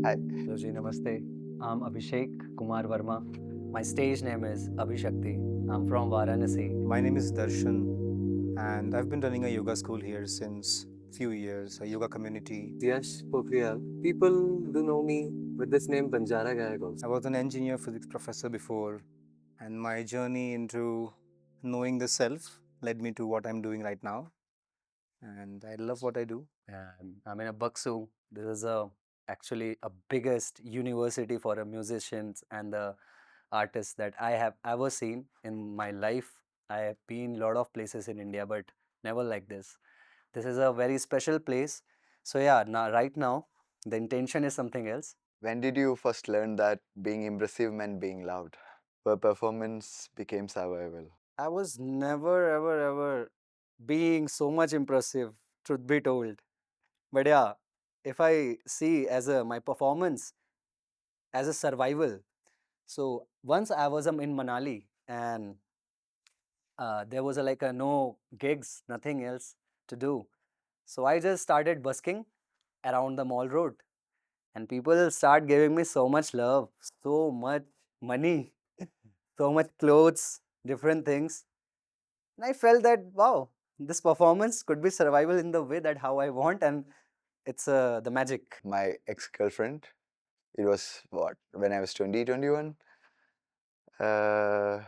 Hi. Hello ji, namaste. I'm Abhishek Kumar Verma. My stage name is Abhishakti. I'm from Varanasi. My name is Darshan, and I've been running a yoga school here since few years, a yoga community. Yash Pokhriyal. People do know me with this name Banjara Gayak I also. was an engineer physics professor before, and my journey into knowing the self led me to what I'm doing right now. And I love what I do. And I'm in a Baksu. This is actually a biggest university for a musicians and the artists that I have ever seen in my life. I have been a lot of places in India, but never like this. This is a very special place. So yeah, now right now the intention is something else. When did you first learn that being impressive meant being loud? Where performance became survival? I was never ever being so much impressive, truth be told. But yeah, if I see as a my performance as a survival. So once I was in Manali and there was like a no gigs, nothing else to do. So I just started busking around the mall road and people start giving me so much love, so much money, so much clothes, different things. And I felt that wow, this performance could be survival in the way that how I want, and it's the magic. My ex-girlfriend, it was what, when I was 20, 21? Uh,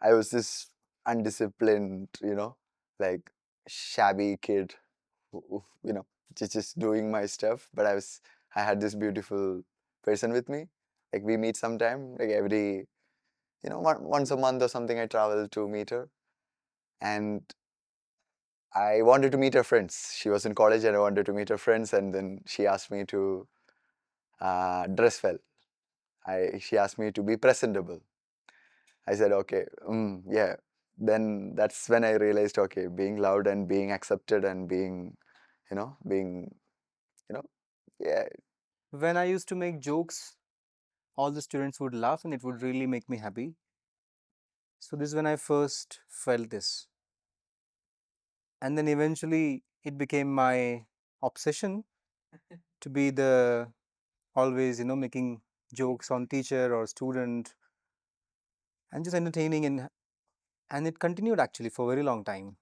I was this undisciplined, like shabby kid, just doing my stuff. But I had this beautiful person with me. Like we meet sometime, like every, once a month or something, I travel to meet her. And I wanted to meet her friends. She was in college and I wanted to meet her friends. And then she asked me to dress well. She asked me to be presentable. I said, okay, yeah. Then that's when I realized, okay, being loud and being accepted and being, you know, yeah. When I used to make jokes, all the students would laugh and it would really make me happy. So, this is when I first felt this. And then eventually it became my obsession to be the always, making jokes on teacher or student and just entertaining and it continued actually for a very long time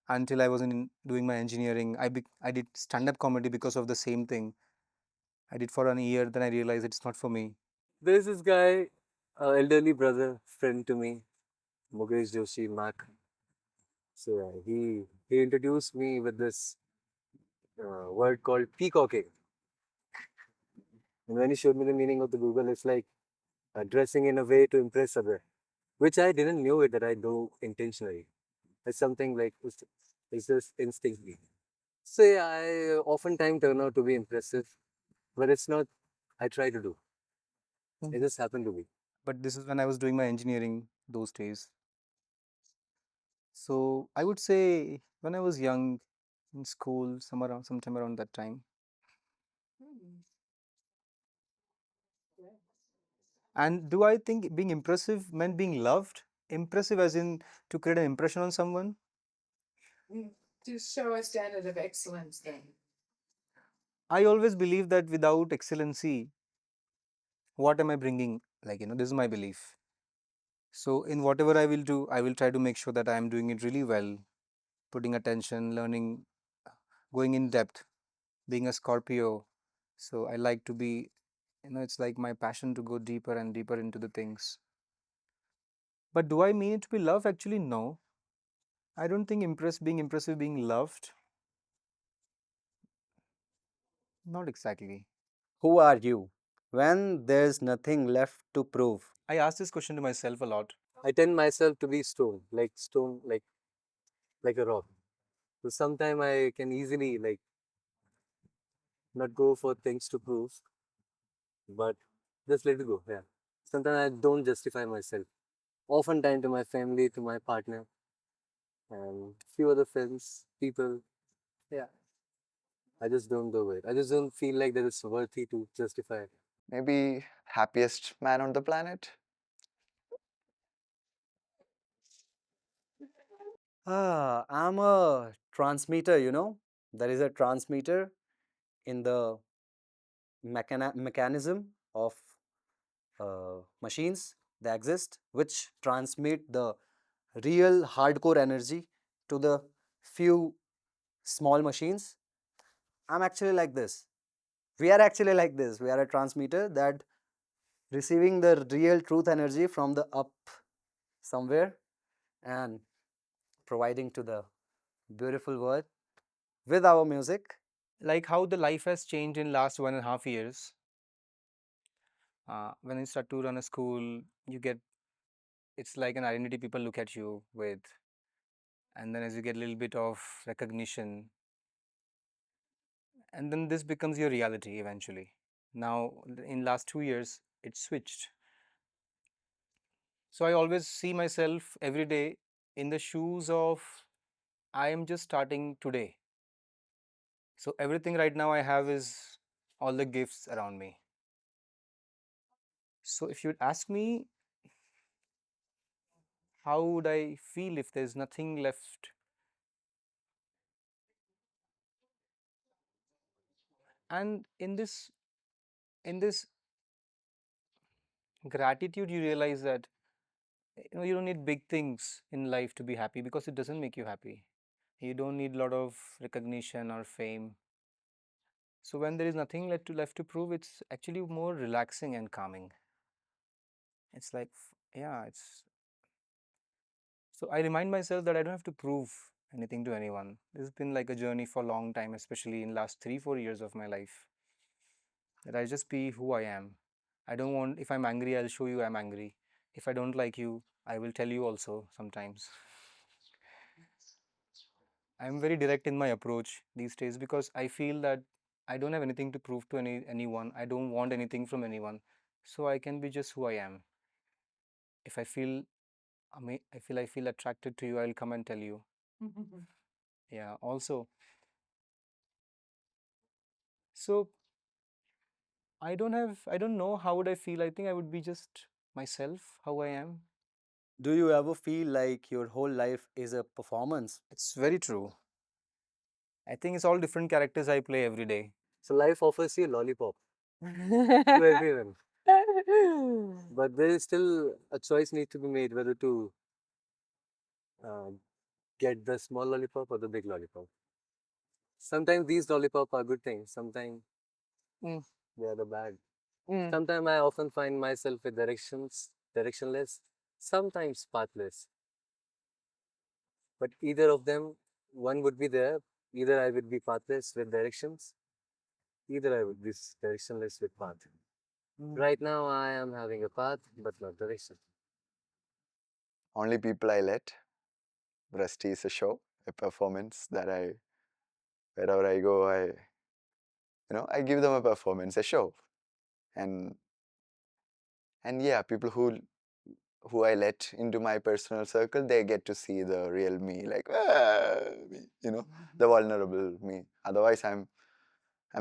until I was in doing my engineering. I did stand up comedy because of the same thing. I did for an year, then I realized it's not for me. There's this guy, elderly brother, friend to me, Mukesh Joshi, Mac. So yeah, he introduced me with this word called peacocking. And when he showed me the meaning of the Google, it's like dressing in a way to impress others, which I didn't know it that I do intentionally. It's something like it's just instinctively. So yeah, I oftentimes turn out to be impressive, but it's not. I try to do. It just happened to be. But this is when I was doing my engineering those days. So I would say when I was young in school, sometime around that time. And do I think being impressive meant being loved? Impressive as in to create an impression on someone? To show a standard of excellence then. I always believe that without excellency, what am I bringing? Like, this is my belief. So, in whatever I will do, I will try to make sure that I am doing it really well, putting attention, learning, going in depth, being a Scorpio. So, I like to be, it's like my passion to go deeper and deeper into the things. But do I mean it to be love? Actually, no. I don't think being impressive, being loved. Not exactly. Who are you when there's nothing left to prove? I ask this question to myself a lot. I tend myself to be stone, like a rock. So sometimes I can easily like not go for things to prove, but just let it go. Yeah. Sometimes I don't justify myself. Oftentimes to my family, to my partner, and few other friends, people. Yeah. I just don't do it. I just don't feel like that it's worthy to justify it. Maybe happiest man on the planet? I'm a transmitter, There is a transmitter in the mechanism of machines that exist which transmit the real hardcore energy to the few small machines. I'm actually like this. We are actually like this. We are a transmitter that receiving the real truth energy from the up somewhere and providing to the beautiful world with our music. Like how the life has changed in last 1.5 years. When you start to run a school, you get, it's like an identity people look at you with, and then as you get a little bit of recognition, and then this becomes your reality eventually. Now in last 2 years, it switched. So I always see myself every day in the shoes of I am just starting today. So everything right now I have is all the gifts around me. So if you'd ask me, how would I feel if there's nothing left? And in this gratitude, you realize that you don't need big things in life to be happy because it doesn't make you happy. You don't need a lot of recognition or fame. So when there is nothing left to prove, it's actually more relaxing and calming. It's like, yeah, it's so I remind myself that I don't have to prove anything to anyone. This has been like a journey for a long time, especially in last 3-4 years of my life. That I just be who I am. I don't want, if I'm angry, I'll show you I'm angry. If I don't like you, I will tell you also sometimes. I'm very direct in my approach these days because I feel that I don't have anything to prove to anyone. I don't want anything from anyone. So I can be just who I am. If I feel I feel attracted to you, I'll come and tell you. Yeah, also. So I don't know how would I feel. I think I would be just myself, how I am. Do you ever feel like your whole life is a performance? It's very true. I think it's all different characters I play every day. So life offers you lollipop to everyone. But there is still a choice need to be made whether to uh, get the small lollipop or the big lollipop. Sometimes these lollipop are good things. Sometimes Mm. they are the bad. Mm. Sometimes I often find myself with directionless, sometimes pathless. But either of them, one would be there. Either I would be pathless with directions, either I would be directionless with path. Right now, I am having a path, but not direction. Only people I let. Rusty is a show, a performance that wherever I go, I give them a performance, a show. And yeah, people who I let into my personal circle, they get to see the real me, like me, the vulnerable me. Otherwise, I'm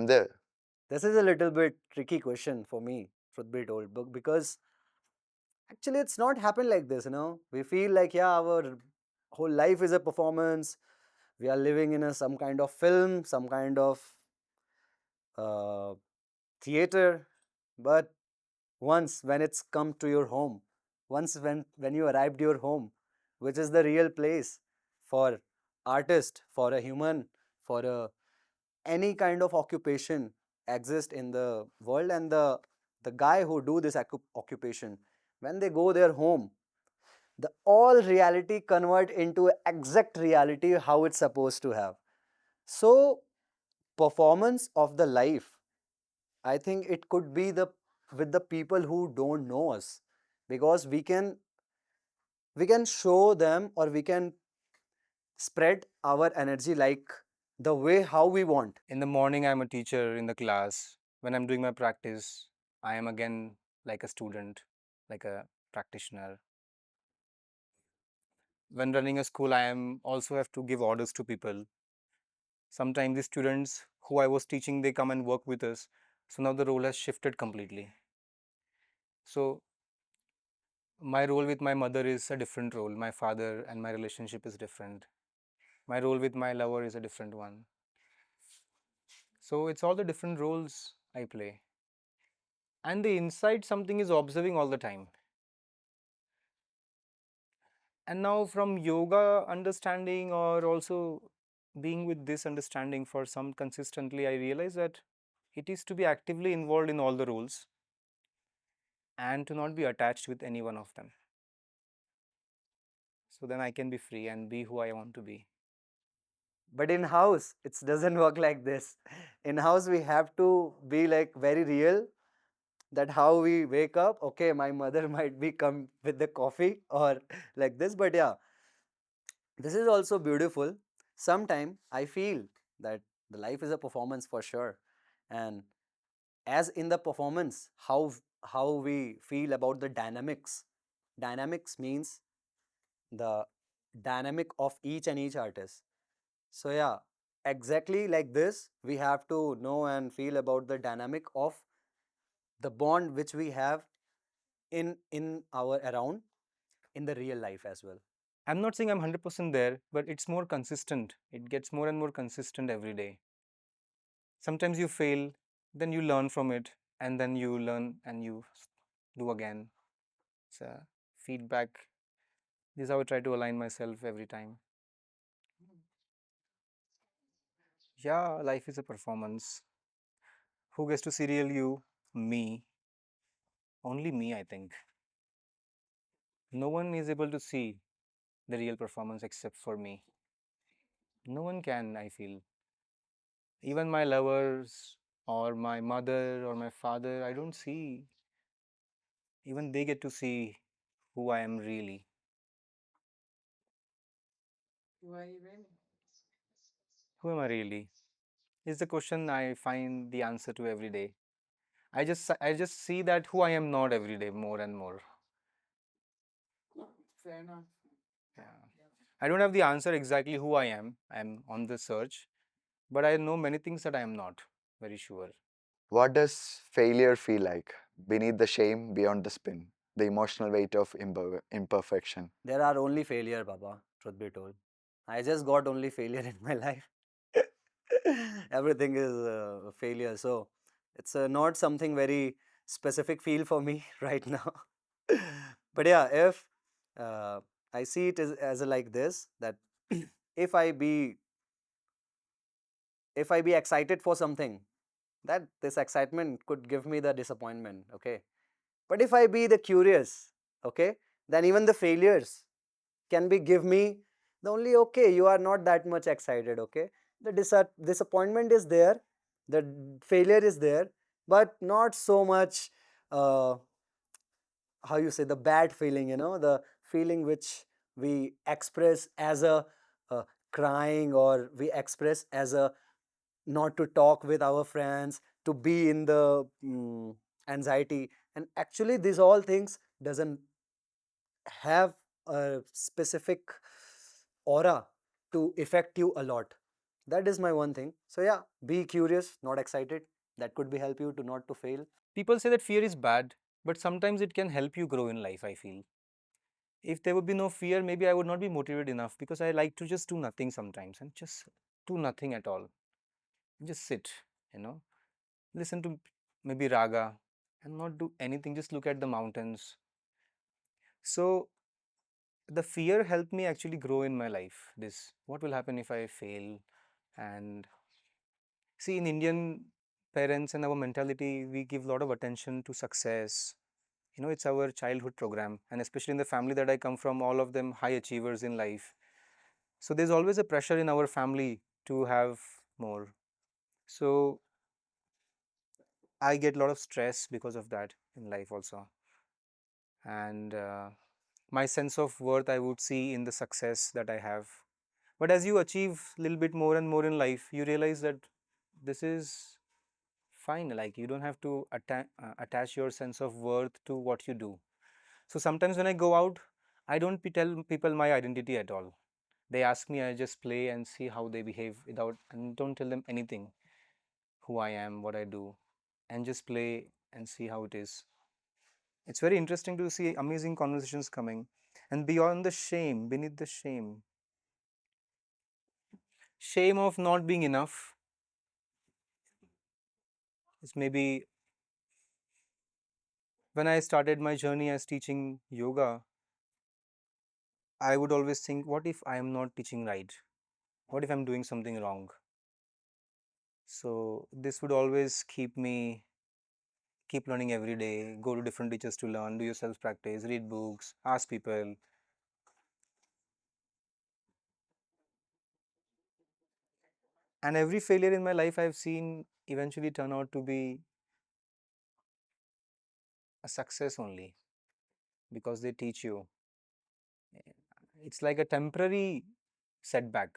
there. This is a little bit tricky question for me, truth be told, because actually it's not happened like this. We feel like, yeah, our whole life is a performance. We are living in some kind of film, some kind of uh, theater. But once when it's come to your home, once when you arrived your home, which is the real place for artist, for a human, for any kind of occupation exist in the world, and the guy who do this occupation, when they go their home, the all reality convert into exact reality how it's supposed to have. So performance of the life, I think it could be the with the people who don't know us, because we can show them, or we can spread our energy like the way how we want. In the morning, I'm a teacher in the class. When I'm doing my practice, I am again like a student, like a practitioner. When running a school, I am also have to give orders to people. Sometimes the students who I was teaching, they come and work with us. So now the role has shifted completely. So my role with my mother is a different role. My father and my relationship is different. My role with my lover is a different one. So it's all the different roles I play. and the inside something is observing all the time. And now from yoga understanding, or also being with this understanding for some consistently, I realize that it is to be actively involved in all the roles and to not be attached with any one of them. So then I can be free and be who I want to be. But in house, it doesn't work like this. In house, we have to be like very real. That how we wake up. Okay, my mother might be come with the coffee or like this, but yeah, this is also beautiful. Sometime I feel that the life is a performance for sure, and as in the performance, how we feel about the dynamics. Dynamics means the dynamic of each and each artist. So yeah, exactly like this, we have to know and feel about the dynamic of the bond which we have in our around in the real life as well. I'm not saying I'm 100% there, but it's more consistent. It gets more and more consistent every day. Sometimes you fail, then you learn from it, and then you learn and you do again. It's a feedback. This is how I try to align myself every time. Yeah, life is a performance. Who gets to see real you? Me. Only me, I think. No one is able to see the real performance except for me. No one can, I feel. Even my lovers or my mother or my father, I don't see. Even they get to see who I am really. Who are you really? Who am I really? Is the question I find the answer to every day. I just see that who I am not every day more and more. Fair enough. Yeah. I don't have the answer exactly who I am. I'm on the search, but I know many things that I am not very sure. What does failure feel like? Beneath the shame, beyond the spin, the emotional weight of imperfection. There are only failure, Baba, truth be told. I just got only failure in my life. Everything is a failure. So it's not something very specific feel for me right now. But yeah, if uh, I see it as a like this, that if I be if I be excited for something, that this excitement could give me the disappointment. Okay. But if I be the curious, okay, then even the failures can be give me the only, okay, you are not that much excited. Okay, the disappointment is there, the failure is there, but not so much how you say, the bad feeling, the feeling which we express as a crying, or we express as a not to talk with our friends, to be in the anxiety. And actually these all things doesn't have a specific aura to affect you a lot. That is my one thing. So yeah, be curious, not excited. That could be help you to not to fail. People say that fear is bad, but sometimes it can help you grow in life, I feel. If there would be no fear, maybe I would not be motivated enough, because I like to just do nothing sometimes and just do nothing at all. Just sit, you know, listen to maybe raga and not do anything, just look at the mountains. So the fear helped me actually grow in my life. This, what will happen if I fail? And see, in Indian parents and our mentality, we give a lot of attention to success. You know, it's our childhood program, and especially in the family that I come from, all of them high achievers in life. So there's always a pressure in our family to have more. So I get a lot of stress because of that in life also. And my sense of worth I would see in the success that I have. But as you achieve a little bit more and more in life, you realize that this is fine. Like, you don't have to attach your sense of worth to what you do. So sometimes when I go out, I don't tell people my identity at all. They ask me, I just play and see how they behave without, and don't tell them anything, who I am, what I do, and just play and see how it is. It's very interesting to see amazing conversations coming. And beyond the shame, beneath the shame of not being enough is maybe when I started my journey as teaching yoga, I would always think, what if I am not teaching right? What if I'm doing something wrong? So this would always keep learning every day, go to different teachers to learn, do your self practice, read books, ask people. And every failure in my life I've seen eventually turn out to be a success only, because they teach you. It's like a temporary setback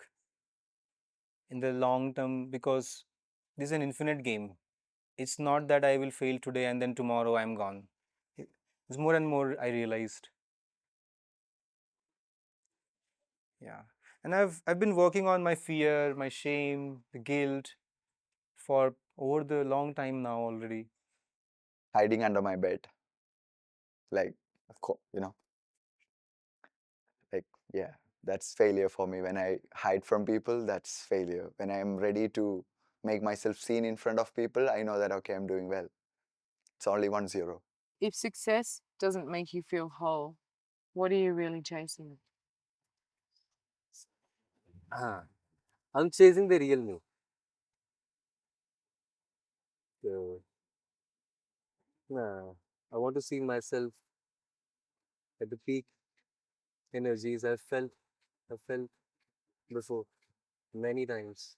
in the long term, because this is an infinite game. It's not that I will fail today and then tomorrow I'm gone. It's more and more I realized. Yeah. And I've been working on my fear, my shame, the guilt for over the long time now already. Hiding under my bed. Like, of course, like, yeah, that's failure for me. When I hide from people, that's failure. When I'm ready to make myself seen in front of people, I know that, okay, I'm doing well. It's only 1-0. If success doesn't make you feel whole, what are you really chasing? Ah, I'm chasing the real me. So, nah, I want to see myself at the peak energies I've felt before many times.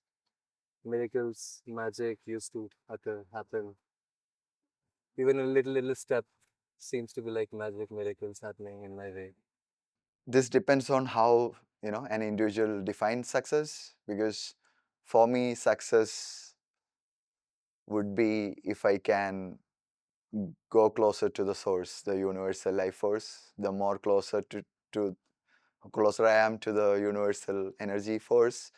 Miracles, magic used to happen. Even a little step seems to be like magic miracles happening in my way. This depends on how, an individual defines success, because for me, success would be if I can go closer to the source, the universal life force. The more to closer I am to the universal energy force,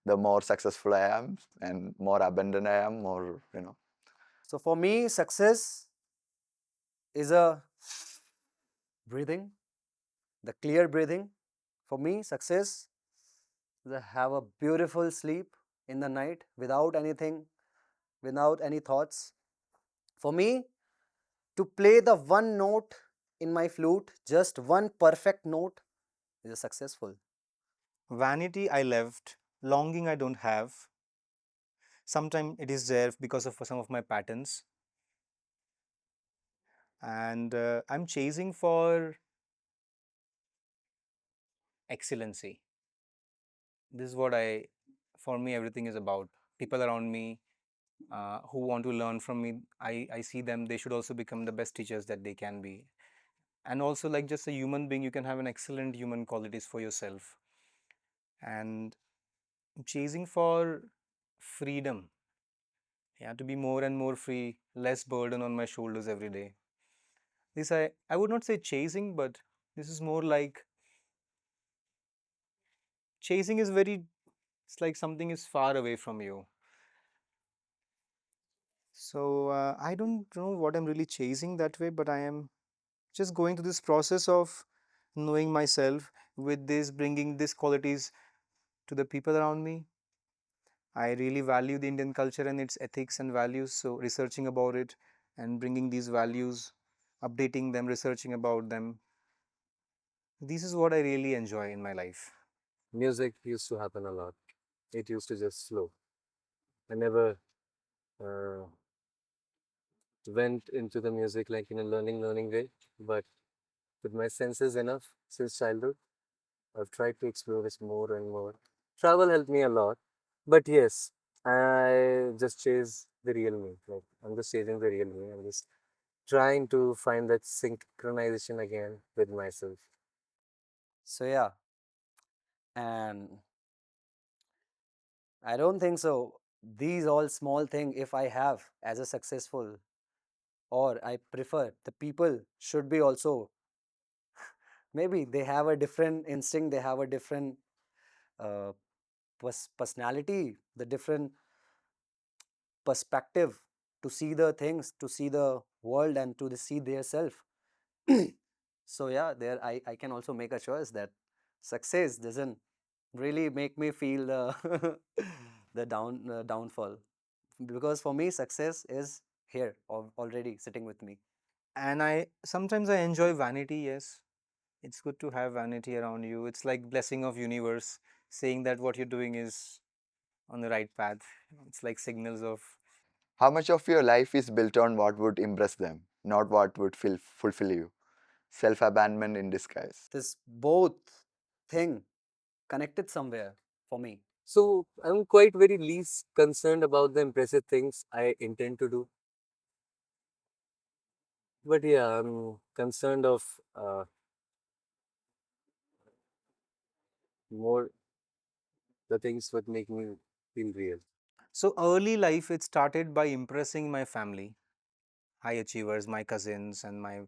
the more successful I am and more abundant I am, more. So for me, success is a breathing, the clear breathing. For me, success is to have a beautiful sleep in the night without anything, without any thoughts. For me, to play the one note in my flute, just one perfect note, is a successful. Vanity I left, longing I don't have. Sometimes it is there because of some of my patterns, and I'm chasing for excellency. This is what for me, everything is about. People around me who want to learn from me, I see them, they should also become the best teachers that they can be. And also, like just a human being, you can have an excellent human qualities for yourself. And chasing for freedom, yeah, to be more and more free, less burden on my shoulders every day. This I would not say chasing, but this is more like chasing is very, it's like something is far away from you. So I don't know what I'm really chasing that way, but I am just going through this process of knowing myself, with this bringing these qualities to the people around me. I really value the Indian culture and its ethics and values, so researching about it and bringing these values, updating them, researching about them, this is what I really enjoy in my life. Music used to happen a lot. It used to just flow. I never uh, went into the music like in a learning way, but with my senses enough since childhood, I've tried to explore this more and more. Travel helped me a lot, but yes, I just chase the real me. Like I'm just chasing the real me. I'm just trying to find that synchronization again with myself. So yeah, and I don't think so. These all small thing, if I have as a successful, or I prefer, the people should be also, maybe they have a different instinct, they have a different uh, personality, the different perspective to see the things, to see the world, and to see their self. So yeah, there I can also make a choice that success doesn't really make me feel the the downfall, because for me success is here already sitting with me. And I sometimes I enjoy vanity, yes. It's good to have vanity around you. It's like blessing of universe saying that what you're doing is on the right path. It's like signals of How much of your life is built on what would impress them, not what would fulfill you? Self abandonment in disguise. This both thing connected somewhere for me. So I'm quite very least concerned about the impressive things I intend to do. But yeah, I'm concerned of more the things that make me feel real. so early life. It started by impressing my family, high achievers, my cousins, and my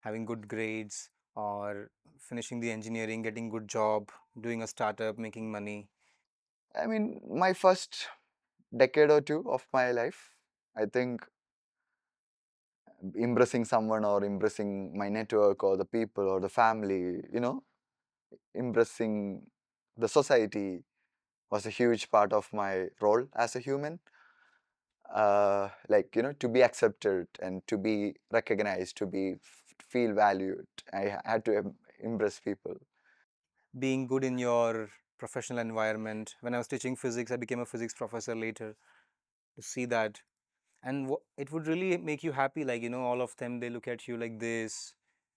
having good grades or finishing the engineering, getting good job, doing a startup, making money. I mean, my first decade or two of my life, I think impressing someone or impressing my network or the people or the family, impressing the society was a huge part of my role as a human. Like, to be accepted and to be recognized, to be feel valued. I had to impress people. Being good in your professional environment. When I was teaching physics, I became a physics professor later to see that. And it would really make you happy, like, all of them, they look at you like this.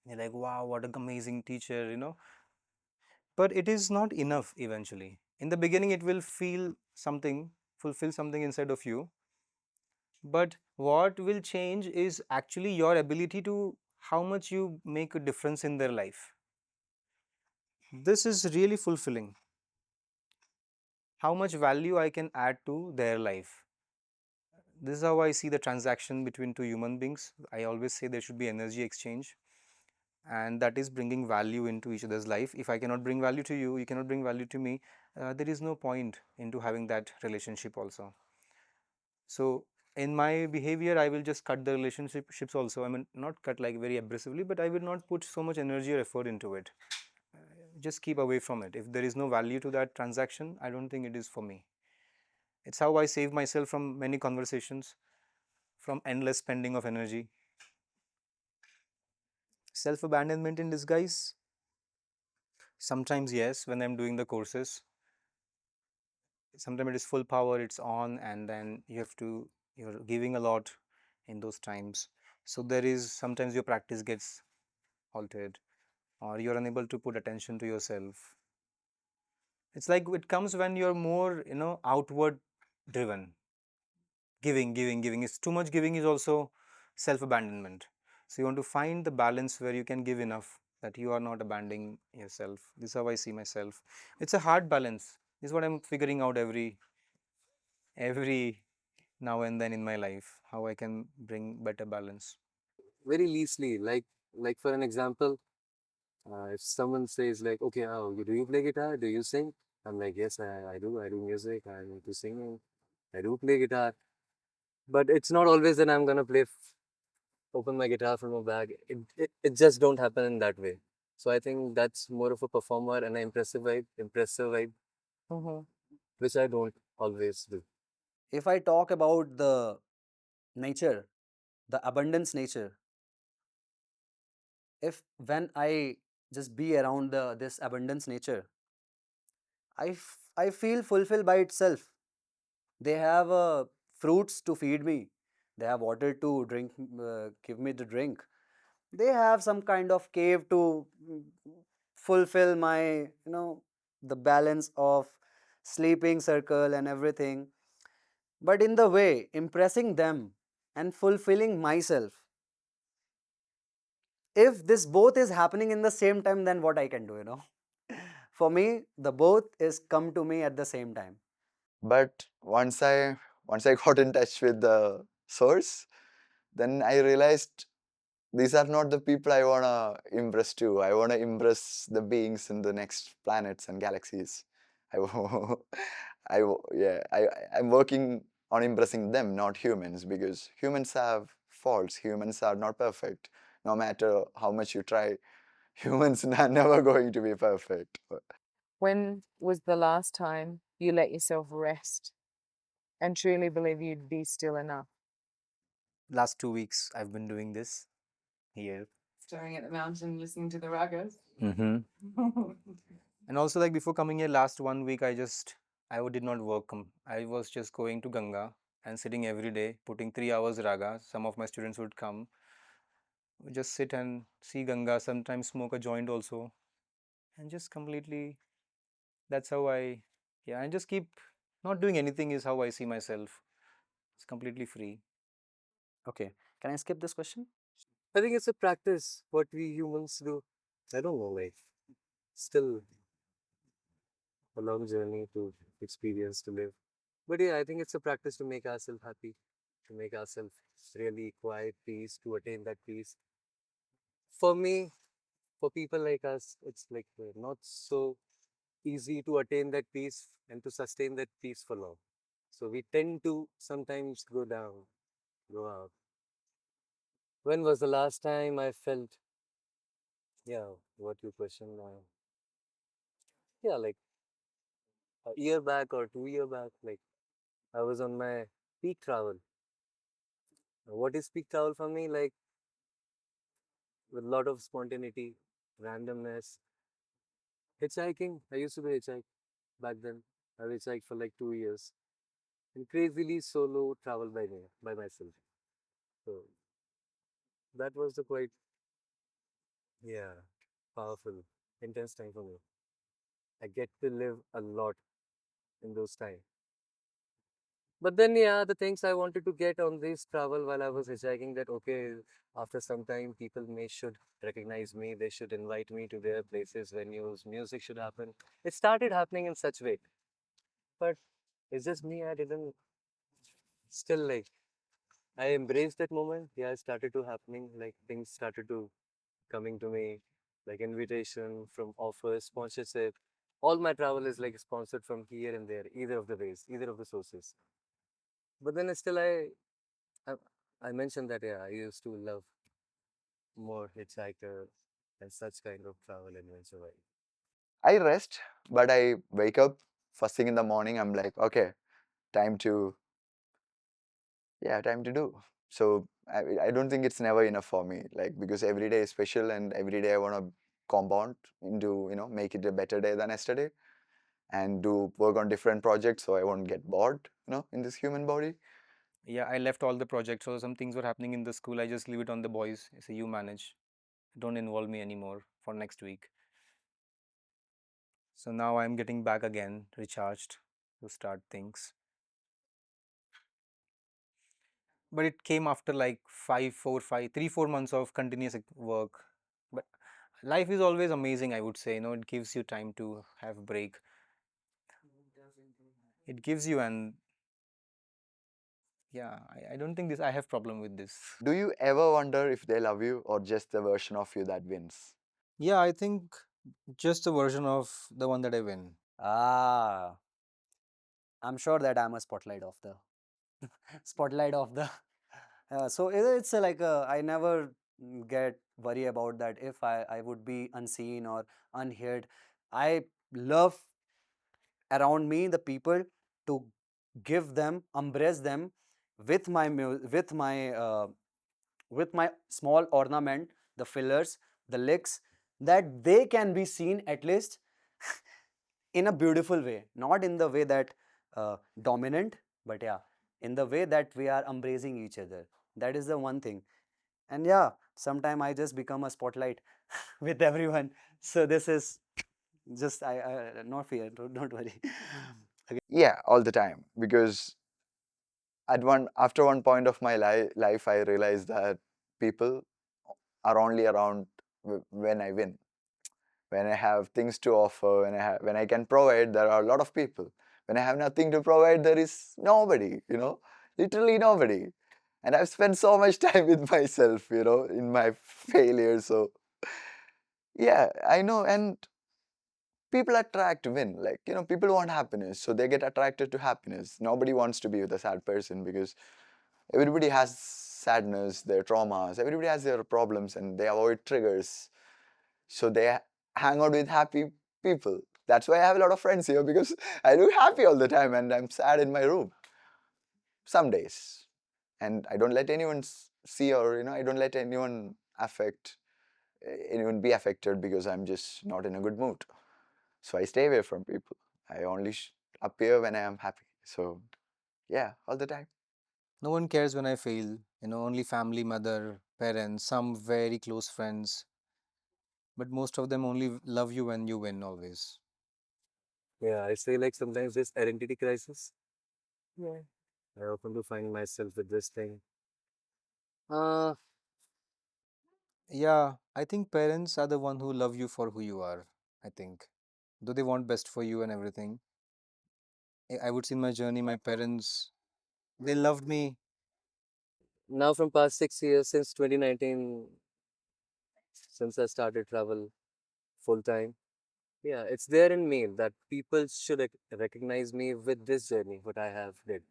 They're like, wow, what an amazing teacher. But it is not enough eventually. In the beginning, it will fulfill something inside of you. But what will change is actually your ability to how much you make a difference in their life. This is really fulfilling. How much value I can add to their life. This is how I see the transaction between two human beings. I always say there should be energy exchange, and that is bringing value into each other's life. If I cannot bring value to you, you cannot bring value to me, there is no point into having that relationship also. So in my behavior, I will just cut the relationships also. I mean, not cut like very aggressively, but I will not put so much energy or effort into it. Just keep away from it. If there is no value to that transaction, I don't think it is for me. It's how I save myself from many conversations, from endless spending of energy. Self abandonment in disguise. Sometimes, yes, when I'm doing the courses, sometimes it is full power, it's on, and then you're giving a lot in those times. So there is sometimes your practice gets halted, or you're unable to put attention to yourself. It's like it comes when you're more, outward driven. Giving is too much. Giving is also self abandonment. So you want to find the balance where you can give enough that you are not abandoning yourself. This is how I see myself. It's a hard balance. This is what I'm figuring out every now and then in my life, how I can bring better balance. Very leastly, like for an example, if someone says like, okay, do you play guitar? Do you sing? I'm like, yes, I do. I do music. I do singing. I do play guitar. But it's not always that I'm gonna open my guitar from a bag. It just don't happen in that way. So I think that's more of a performer and an impressive vibe, Mm-hmm. which I don't always do. If I talk about the nature, the abundance nature, if when I just be around this abundance nature, I feel fulfilled by itself. They have fruits to feed me. They have water to drink, give me the drink. They have some kind of cave to fulfill my, the balance of sleeping circle and everything. But in the way, impressing them and fulfilling myself, if this both is happening in the same time, then what I can do? For me, the both is come to me at the same time. But once I got in touch with the source, then I realized these are not the people I wanna impress to. I wanna impress the beings in the next planets and galaxies. Yeah, I'm working on impressing them, not humans, because humans have faults. Humans are not perfect. No matter how much you try, humans are never going to be perfect. When was the last time you let yourself rest and truly believe you'd be still enough? Last 2 weeks, I've been doing this. here. Staring at the mountain, listening to the ragas. Mm-hmm. And also, like before coming here, last 1 week, did not work. I was just going to Ganga and sitting every day, putting 3 hours raga. Some of my students would come, we just sit and see Ganga. Sometimes smoke a joint also, and just completely. That's how yeah, and just keep not doing anything is how I see myself. It's completely free. Okay. Can I skip this question? I think it's a practice, what we humans do. I don't know, like, still a long journey to experience, to live. But yeah, I think it's a practice to make ourselves happy, to make ourselves really quiet, peace, to attain that peace. For me, for people like us, it's like not so easy to attain that peace and to sustain that peace for long. So we tend to sometimes go down, go out. When was the last time I felt, yeah, what you question now? Yeah, like a year back or 2 year back, like I was on my peak travel. What is peak travel for me? Like with a lot of spontaneity, randomness. Hitchhiking. I used to do hitchhike back then. I hitchhiked for like 2 years. And crazily solo travel by myself. So that was the quite, yeah, powerful, intense time for me. I get to live a lot in those time. But then, yeah, the things I wanted to get on this travel while I was hitchhiking, that okay, after some time, people may should recognize me. They should invite me to their places, venues, music should happen. It started happening in such way, but it's just me. I didn't still like. I embraced that moment. Yeah, it started to happening. Like things started to coming to me, like invitation from offers, sponsorship. All my travel is like sponsored from here and there, either of the ways, either of the sources. But then still, I, I mentioned that yeah, I used to love more hitchhiker and such kind of travel adventure. Right? I rest, but I wake up first thing in the morning. I'm like, okay, time to, yeah, time to do. So I don't think it's never enough for me, like because every day is special and every day I want to compound into, make it a better day than yesterday and do work on different projects so I won't get bored, in this human body. Yeah, I left all the projects. So some things were happening in the school. I just leave it on the boys. I say, you manage. Don't involve me anymore for next week. So now I'm getting back again, recharged to start things. But it came after like 3, 4 months of continuous work. But life is always amazing, I would say. It gives you time to have break. It gives you, and yeah, I don't think I have problem with this. Do you ever wonder if they love you or just the version of you that wins? Yeah, I think just a version of the one that I win. Ah, I'm sure that I'm a spotlight of the spotlight of the. So it's like I never get worry about that if I would be unseen or unheard. I love around me the people to give them, embrace them with my with my small ornament, the fillers, the licks, that they can be seen at least in a beautiful way, not in the way that dominant, but yeah, in the way that we are embracing each other. That is the one thing. And yeah, sometime I just become a spotlight with everyone. So this is just I not fear, don't worry. Yeah, all the time. Because after one point of my life, I realized that people are only around when I win. When I have things to offer, when I can provide, there are a lot of people. When I have nothing to provide, there is nobody, literally nobody. And I've spent so much time with myself, in my failures. So yeah, I know. And people attract win. Like, people want happiness, so they get attracted to happiness. Nobody wants to be with a sad person because everybody has sadness, their traumas, everybody has their problems, and they avoid triggers. So they hang out with happy people. That's why I have a lot of friends here, because I look happy all the time and I'm sad in my room some days. And I don't let anyone see, or I don't let anyone affect, it won't be affected because I'm just not in a good mood. So I stay away from people. I only appear when I am happy. So yeah, all the time. No one cares when I fail. Only family, mother, parents, some very close friends, but most of them only love you when you win always. Yeah, I say like sometimes this identity crisis. Yeah. I often do find myself with this thing. Uh, Yeah, I think parents are the one who love you for who you are, I think. Though they want best for you and everything. I would say in my journey, my parents, they loved me. Now from past 6 years, since 2019, since I started travel full time, yeah, it's there in me that people should recognize me with this journey, what I have did.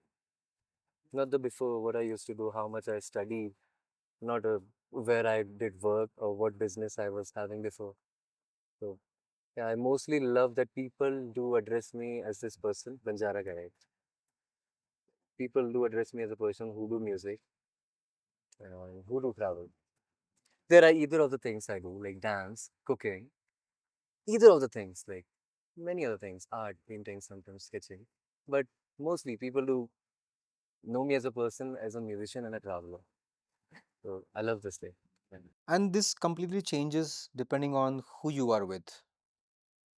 Not the before, what I used to do, how much I studied, not where I did work or what business I was having before. So yeah, I mostly love that people do address me as this person, Banjara guy. People do address me as a person who do music, who do travel. There are either of the things I do, like dance, cooking, either of the things, like many other things, art, painting, sometimes sketching. But mostly people do know me as a person, as a musician and a traveler. So I love this thing. Yeah. And this completely changes depending on who you are with,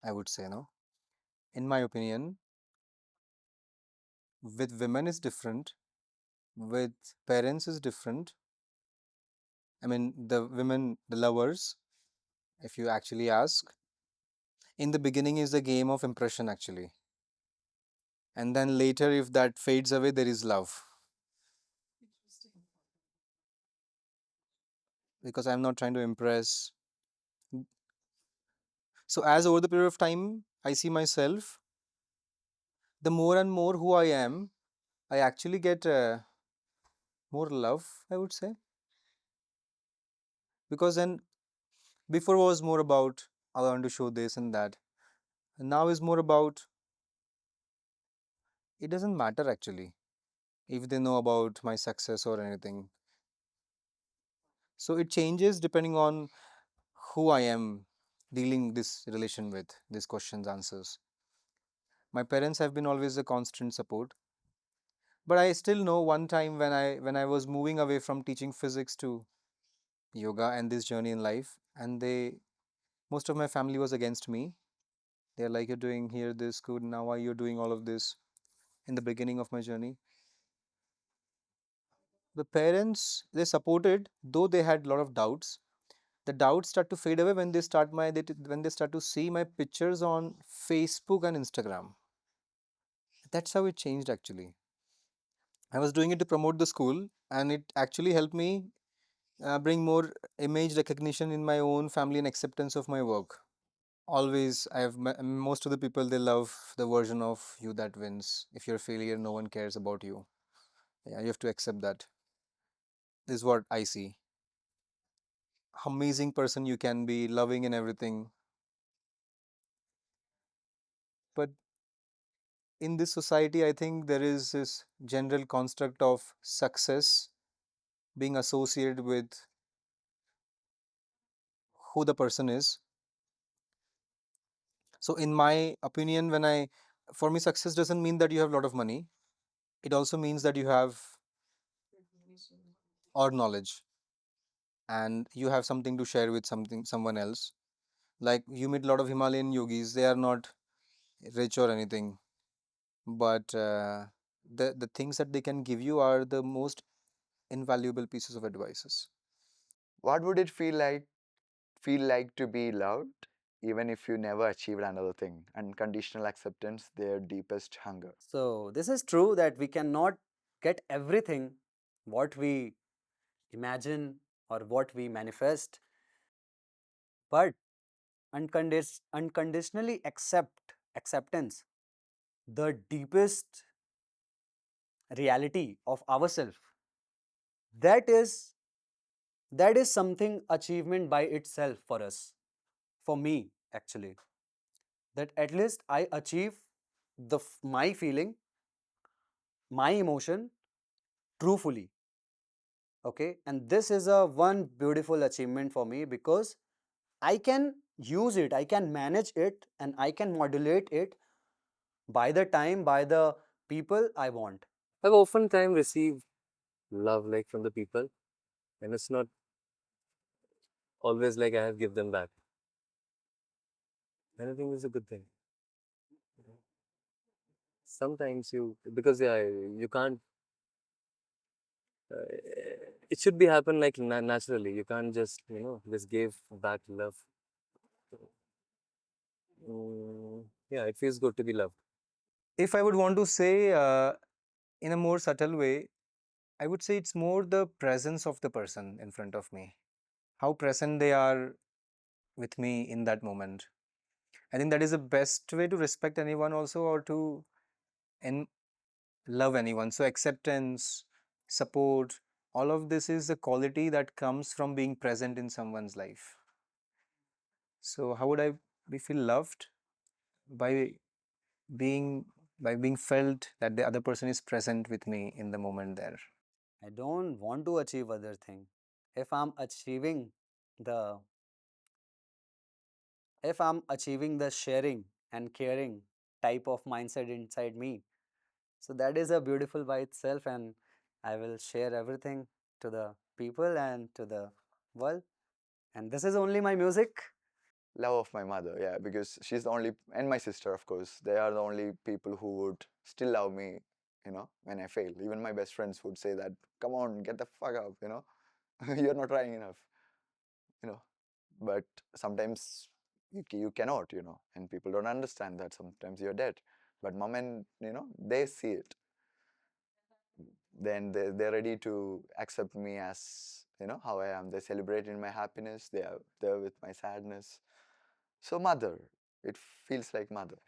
I would say, no? In my opinion, with women is different, with parents is different. I mean, the women, the lovers, if you actually ask, in the beginning is a game of impression actually. And then later, if that fades away, there is love. Because I'm not trying to impress. So, as over the period of time, I see myself, the more and more who I am, I actually get more love, I would say. Because then before was more about I want to show this and that. And now is more about it doesn't matter actually if they know about my success or anything. So it changes depending on who I am dealing this relation with, these questions, answers. My parents have been always a constant support. But I still know one time when I was moving away from teaching physics to yoga and this journey in life, and they most of my family was against me. They're like, you're doing here this good, now why you're doing all of this in the beginning of my journey. The parents they supported, though they had a lot of doubts. The doubts start to fade away when when they start to see my pictures on Facebook and Instagram. That's how it changed actually. I was doing it to promote the school, and it actually helped me bring more image recognition in my own family and acceptance of my work. Always, most of the people they love the version of you that wins. If you're a failure, no one cares about you. Yeah, you have to accept that. This is what I see. Amazing person you can be, loving and everything. But in this society, I think there is this general construct of success being associated with who the person is. So, in my opinion, for me, success doesn't mean that you have a lot of money. It also means that you have or knowledge and you have something to share with someone else. Like you meet a lot of Himalayan yogis, they are not rich or anything, but the things that they can give you are the most invaluable pieces of advices. What would it feel like to be loved, even if you never achieved another thing? Unconditional acceptance, their deepest hunger. So, this is true that we cannot get everything what we imagine or what we manifest, but unconditionally acceptance, the deepest reality of ourselves, that is that is something achievement by itself for us, for me actually, that at least I achieve my feeling, my emotion truthfully. Okay, and this is a one beautiful achievement for me because I can use it, I can manage it, and I can modulate it by the time, by the people I want. I've oftentimes received love like from the people, and it's not always like I have give them back. And I think it's a good thing. Sometimes you, because yeah, you can't. Uh, it should be happen like naturally. You can't just just give back love. Yeah, it feels good to be loved. If I would want to say in a more subtle way, I would say it's more the presence of the person in front of me, how present they are with me in that moment. I think that is the best way to respect anyone also, or to en- love anyone. So acceptance, support, all of this is a quality that comes from being present in someone's life. So how would I be feel loved? By being by being felt that the other person is present with me in the moment there. I don't want to achieve other thing. If I'm achieving the if I'm achieving the sharing and caring type of mindset inside me, so that is a beautiful by itself, and I will share everything to the people and to the world. And this is only my music. Love of my mother, yeah, because she's the only, and my sister, of course, they are the only people who would still love me, when I fail. Even my best friends would say that, come on, get the fuck up, you're not trying enough, you know. But sometimes you cannot, and people don't understand that sometimes you're dead. But mom and, they see it. Then they're ready to accept me as, how I am. They celebrate in my happiness, they are there with my sadness. So mother, it feels like mother.